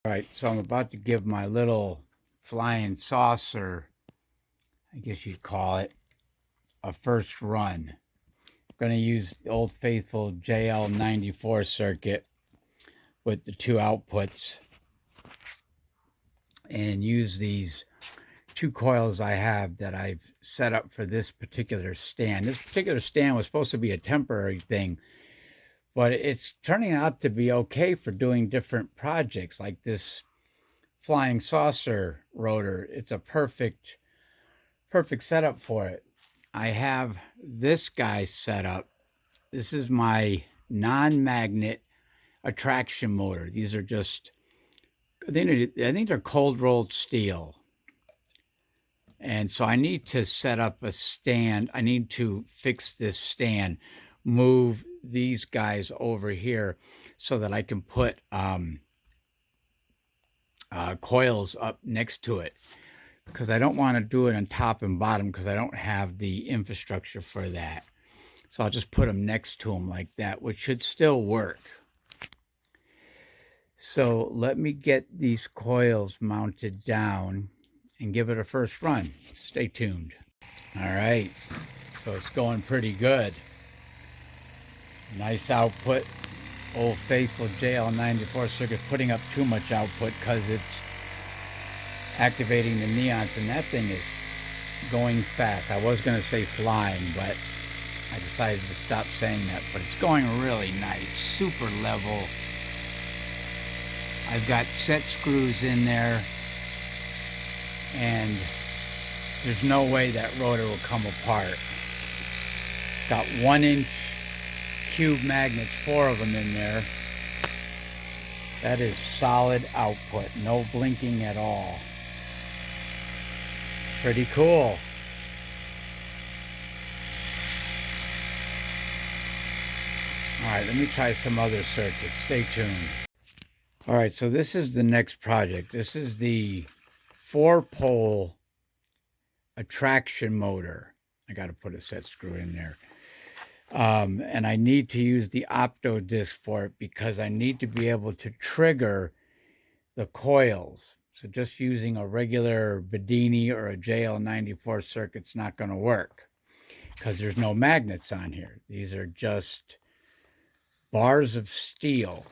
All right, so I'm about to give my little flying saucer, I guess you'd call it, a first run. I'm going to use the old faithful JL94 circuit with the two outputs and use these two coils I have that I've set up for this particular stand. This particular stand was supposed to be a temporary thing, but it's turning out to be okay for doing different projects like this flying saucer rotor. It's a perfect setup for it. I have this guy set up. This is my non-magnet attraction motor. These are just, I think they're cold rolled steel. And so I need to set up a stand. I need to fix this stand, move these guys over here so that I can put coils up next to it, because I don't want to do it on top and bottom because I don't have the infrastructure for that. So I'll just put them next to them like that, which should still work. So let me get these coils mounted down and give it a first run. Stay tuned. All right, so it's going pretty good. Nice output. Old faithful JL94 circuit, putting up too much output because it's activating the neons, and that thing is going fast. I was going to say flying, but I decided to stop saying that. But it's going really nice, super level. I've got set screws in there, and there's no way that rotor will come apart. Got 1-inch cube magnets, 4 of them in there. That is solid output, no blinking at all. Pretty cool. All right, let me try some other circuits. Stay tuned. All right, so this is the next project. This is the 4-pole attraction motor. I got to put a set screw in there. And I need to use the opto disc for it because I need to be able to trigger the coils. So just using a regular Bedini or a JL94 circuit's not going to work because there's no magnets on here. These are just bars of steel.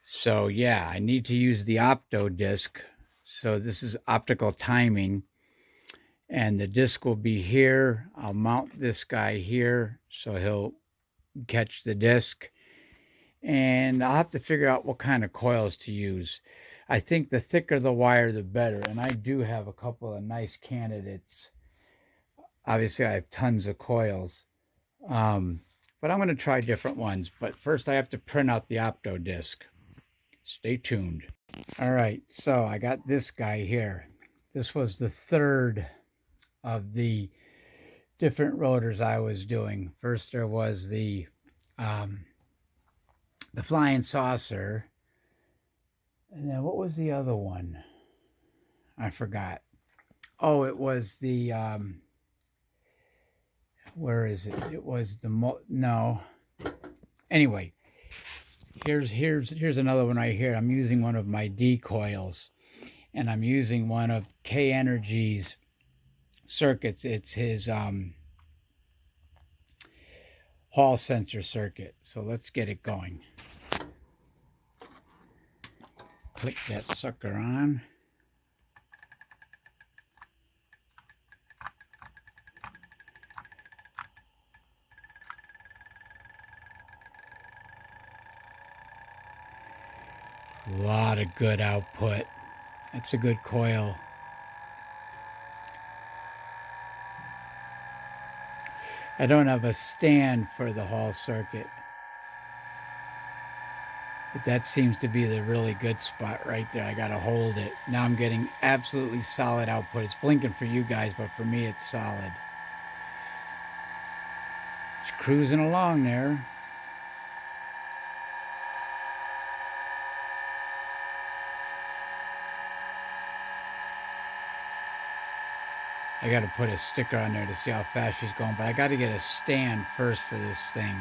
So yeah, I need to use the opto disc. So this is optical timing. And the disc will be here. I'll mount this guy here so he'll catch the disc. And I'll have to figure out what kind of coils to use. I think the thicker the wire, the better. And I do have a couple of nice candidates. Obviously, I have tons of coils. But I'm going to try different ones. But first, I have to print out the opto disc. Stay tuned. All right, so I got this guy here. This was the third of the different rotors I was doing. First there was the flying saucer, and then what was the other one? I forgot. Oh, it was the where is it? It was the no. Anyway, here's another one right here. I'm using one of my D coils, and I'm using one of K Energy's circuits. It's his Hall sensor circuit. So let's get it going. Click that sucker on. A lot of good output. That's a good coil. I don't have a stand for the Hall circuit, but that seems to be the really good spot right there. I gotta hold it. Now I'm getting absolutely solid output. It's blinking for you guys, but for me it's solid. It's cruising along there. I got to put a sticker on there to see how fast she's going, but I got to get a stand first for this thing.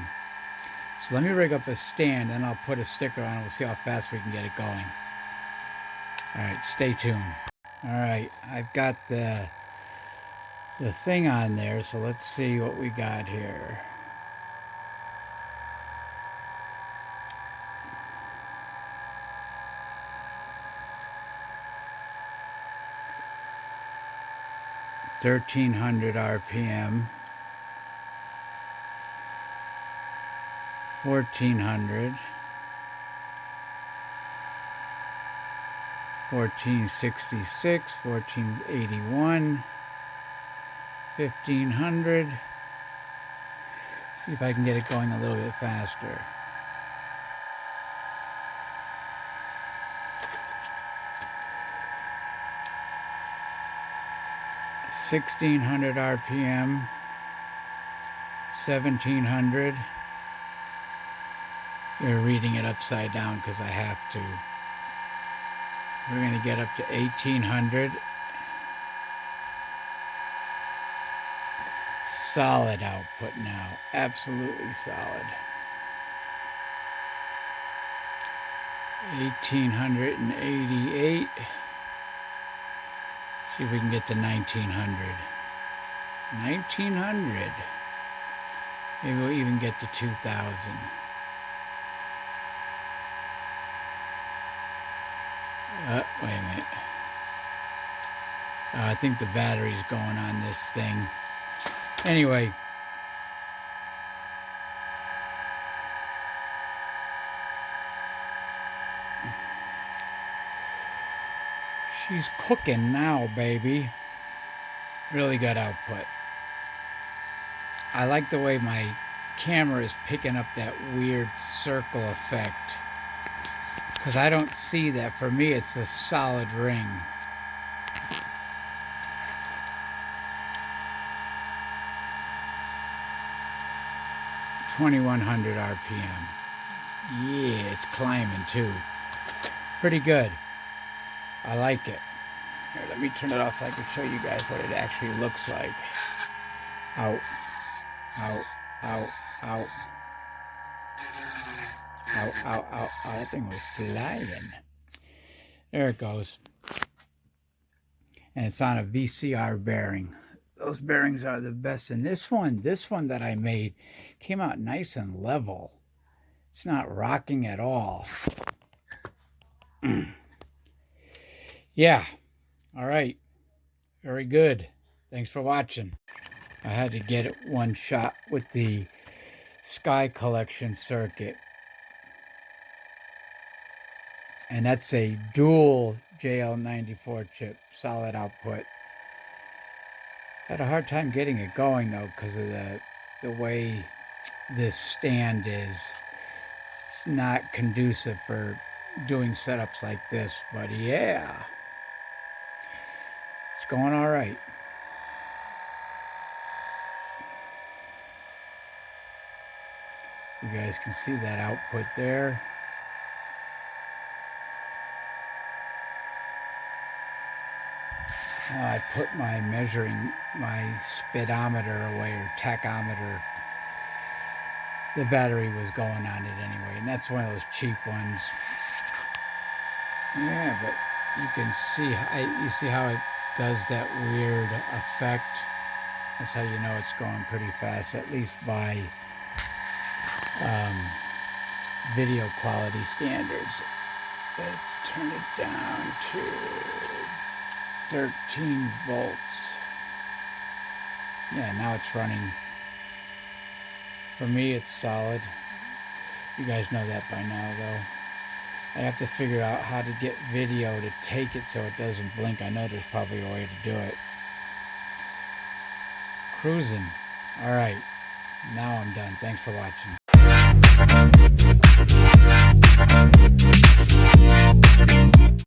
So let me rig up a stand and I'll put a sticker on it. We'll see how fast we can get it going. All right, stay tuned. All right, I've got the thing on there, so let's see what we got here. $1,300 RPM, 1,400, 1,466, 1,481, 1,500. See if I can get it going a little bit faster. $1,600 RPM, 1,700. We're reading it upside down because I have to. We're going to get up to 1,800. Solid output now, absolutely solid. 1,888. See if we can get to 1,900. 1,900. Maybe we'll even get to 2,000. Wait a minute. I think the battery's going on this thing. Anyway. She's cooking now, baby. Really good output. I like the way my camera is picking up that weird circle effect, because I don't see that. For me, it's a solid ring. $2,100 RPM. Yeah, it's climbing too. Pretty good. I like it. Here, let me turn it off so I can show you guys what it actually looks like. Out, out, out, out. Out, out, out, out. That thing was flying. There it goes. And it's on a VCR bearing. Those bearings are the best. And this one that I made came out nice and level. It's not rocking at all. Yeah. All right. Very good. Thanks for watching. I had to get it one shot with the Sky Collection circuit. And that's a dual JL94 chip, solid output. Had a hard time getting it going though because of the way this stand is. It's not conducive for doing setups like this, but yeah, it's going all right. You guys can see that output there. I put my speedometer away, or tachometer. The battery was going on it anyway, and that's one of those cheap ones. Yeah, but you can see, you see how it does that weird effect. That's how you know it's going pretty fast, at least by video quality standards. Let's turn it down to 13 volts. Yeah, now it's running. For me, it's solid. You guys know that by now, though. I have to figure out how to get video to take it so it doesn't blink. I know there's probably a way to do it. Cruising. All right. Now I'm done. Thanks for watching.